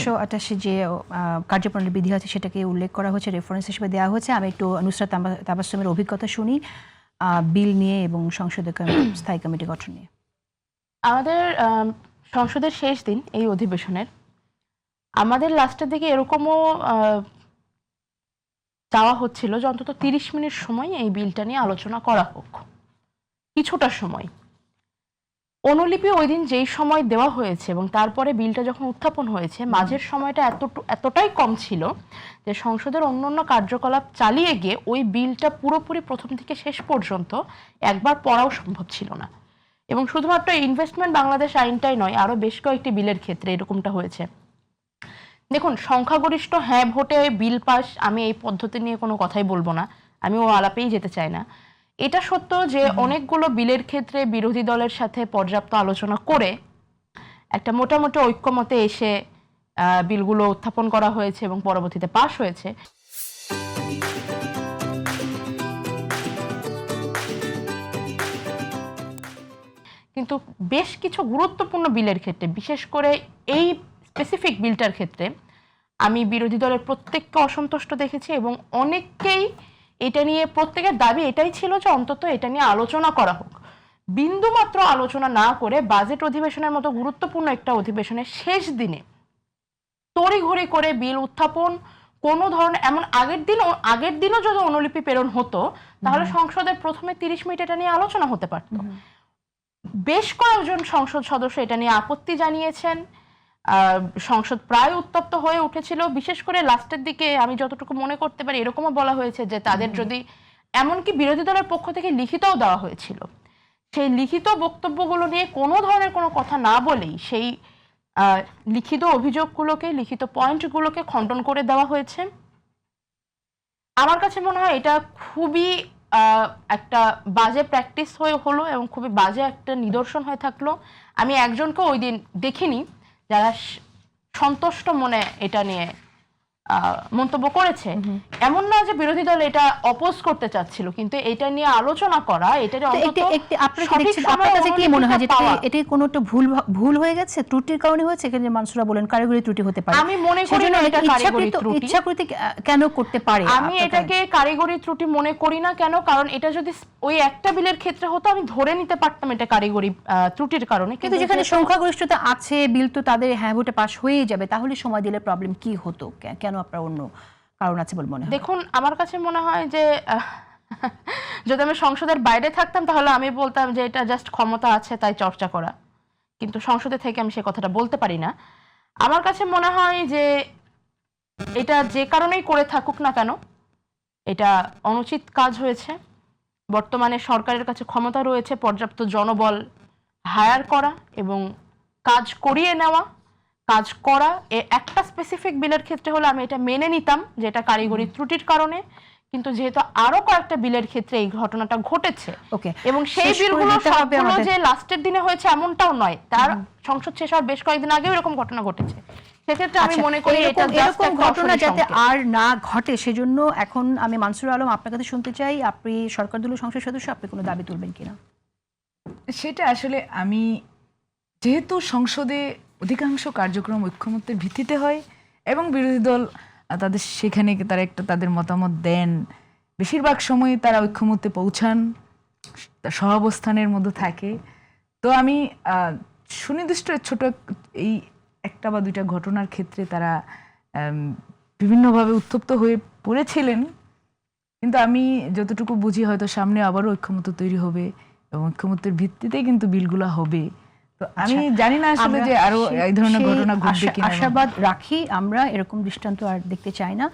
188 যে কার্যপ্রণালী বিধি আছে সেটাকে উল্লেখ করা হচ্ছে, রেফারেন্স হিসেবে দেওয়া হচ্ছে। আমি একটু নুসরাত তাবাসসুমের অভিজ্ঞতা শুনি বিল নিয়ে এবং সংসদীয় স্থায়ী কমিটি গঠন নিয়ে। আমাদের সংসদের শেষ দিন এই অধিবেশনের, আমাদের লাস্টের দিকে এরকমও চাওয়া হচ্ছিল যে অন্তত 30 মিনিট সময় এই বিলটা নিয়ে আলোচনা করা হোক, কিছুটা সময়। অনুলিপি ওই দিন যেই সময় দেওয়া হয়েছে এবং তারপরে বিলটা যখন উত্থাপন হয়েছে, মাঝের সময়টা এতটাই কম ছিল যে সংসদের অন্যান্য কার্যকলাপ চালিয়ে গিয়ে ওই বিলটা পুরোপুরি প্রথম থেকে শেষ পর্যন্ত একবার পড়াও সম্ভব ছিল না। এবং শুধুমাত্র ইনভেস্টমেন্ট বাংলাদেশ আইনটাই নয়, আরো বেশ কয়েকটি বিলের ক্ষেত্রে এরকমটা হয়েছে। দেখুন, সংখ্যাগরিষ্ঠ হ্যাঁ ভোটে বিল পাস, আমি এই পদ্ধতি নিয়ে কোনো কথাই বলবো না, আমি ও আলাপেই যেতে চাই না। এটা সত্য যে অনেকগুলো বিলের ক্ষেত্রে বিরোধী দলের সাথে পর্যাপ্ত আলোচনা করে একটা মোটামুটি ঐক্যমতে এসে বিলগুলো উত্থাপন করা হয়েছে এবং পরবর্তীতে পাস হয়েছে। কিন্তু বেশ কিছু গুরুত্বপূর্ণ বিলের ক্ষেত্রে, বিশেষ করে এই স্পেসিফিক বিলটার ক্ষেত্রে, আমি বিরোধী দলের প্রত্যেককে অসন্তুষ্ট দেখেছি এবং অনেককেই এটা নিয়ে, প্রত্যেকের দাবি এটাই ছিল যে অন্তত এটা নিয়ে আলোচনা করা হোক। বিন্দুমাত্র আলোচনা না করে বাজেট অধিবেশনের মতো গুরুত্বপূর্ণ একটা অধিবেশনের শেষ দিনে তড়িঘড়ি করে বিল উত্থাপন, কোনো ধরনের, এমন আগের দিনও যদি অনুলিপি প্রেরণ হতো তাহলে সংসদের প্রথমে 30 মিনিট এটা নিয়ে আলোচনা হতে পারত। বেশ কয়েকজন সংসদ সদস্য এটা নিয়ে আপত্তি জানিয়েছেন। সংসদ প্রায় উত্তপ্ত হয়ে উঠেছিল, বিশেষ করে লাস্টের দিকে আমি যতটুকু মনে করতে পারি এরকমও বলা হয়েছে যে তাদের যদি, এমনকি বিরোধী দলের পক্ষ থেকে লিখিতও দেওয়া হয়েছিল, সেই লিখিত বক্তব্যগুলো নিয়ে কোনো ধরনের কোনো কথা না বলেই সেই লিখিত অভিযোগগুলোকে, লিখিত পয়েন্টগুলোকে খণ্ডন করে দেওয়া হয়েছে। আমার কাছে মনে হয় এটা খুবই একটা বাজে প্র্যাকটিস হলো এবং খুবই বাজে একটা নিদর্শন হয়ে থাকলো। আমি একজনকে ওই দিন দেখিনি যারা সন্তুষ্ট মনে এটা নিয়ে মন্তব্য করেছে। এমন না যে বিরোধী দল এটা অপোজ করতে চাচ্ছিল, কিন্তু এটা নিয়ে আলোচনা করা, এটা আপনার কাছে কি মনে হয় যে এটা কোনো একটা ভুল হয়ে গেছে, ত্রুটির কারণে হয়েছে? এখানে মানসুরা বলেন কারিগরি ত্রুটি হতে পারে। আমি মনে করি না এটা কারিগরি ত্রুটি। ইচ্ছাকৃত কেন করতে পারে? আমি এটাকে কারিগরি ত্রুটি মনে করি না। কেন? কারণ এটা যদি ওই একটা বিলের ক্ষেত্রে হতো আমি ধরে নিতে পারতাম এটা কারিগরি ত্রুটির কারণে, কিন্তু যেখানে সংখ্যাগরিষ্ঠতা আছে, বিল তো তাদের হ্যাঁ ভোটে পাস হয়ে যাবে, তাহলে সময় দিলে প্রবলেম কি হতো? কেন আপনার অন্য কারণ আছে বলে মনে হয়? দেখুন, আমার কাছে মনে হয় যে যদি আমি সংসদের বাইরে থাকতাম তাহলে আমি বলতাম যে এটা জাস্ট ক্ষমতা আছে তাই চর্চা করা, কিন্তু সংসদে থেকে আমি সে কথাটা বলতে পারি না। আমার কাছে মনে হয় যে এটা যে কারণেই করে থাকুক না কেন, এটা অনুচিত কাজ হয়েছে। বর্তমানে সরকারের কাছে ক্ষমতা রয়েছে পর্যাপ্ত জনবল হায়ার করা এবং কাজ করিয়ে নেওয়া, কাজ করা। একটা স্পেসিফিক বিলের ক্ষেত্রে হলে আমি এটা মেনে নিতাম যে এটা কারিগরি ত্রুটির কারণে, কিন্তু যেহেতু আরো কয়েকটা বিলের ক্ষেত্রে এই ঘটনাটা ঘটেছে এবং সেই বিলগুলো সবগুলো যে লাস্টের দিনে হয়েছে এমনটাও নয়, তার সংসদ শেষ হওয়ার বেশ কয়েকদিন আগেও এরকম ঘটনা ঘটেছে। সেক্ষেত্রে আমি মনে করি এটা এরকম ঘটনা যাতে আর না ঘটে, সেজন্য এখন আমি মানসুর আলম আপনার কাছে শুনতে চাই, আপনি সরকার দলীয় সংসদ সদস্য, আপনি কোনো দাবি তুলবেন কিনা? সেটা আসলে আমি, যেহেতু সংসদে অধিকাংশ কার্যক্রম ঐক্যমত্যের ভিত্তিতে হয় এবং বিরোধী দল তাদের সেখানে তারা তাদের মতামত দেন, বেশিরভাগ সময় তারা ঐক্যমত্যে পৌঁছান, সহাবস্থানের মধ্যে থাকে। তো আমি সুনির্দিষ্ট ছোট এই একটা বা দুইটা ঘটনার ক্ষেত্রে তারা বিভিন্নভাবে উত্তপ্ত হয়ে পড়েছিলেন, কিন্তু আমি যতটুকু বুঝি হয়তো সামনে আবারও ঐক্যমত্য তৈরি হবে এবং ঐক্যমত্যের ভিত্তিতেই কিন্তু বিলগুলো হবে। তো আমি জানি না আসলে যে আরো এই ধরনের ঘটনা ঘটবে কিনা। আশাবাদ রাখি আমরা, এরকম দৃষ্টান্ত আর দেখতে চাই না।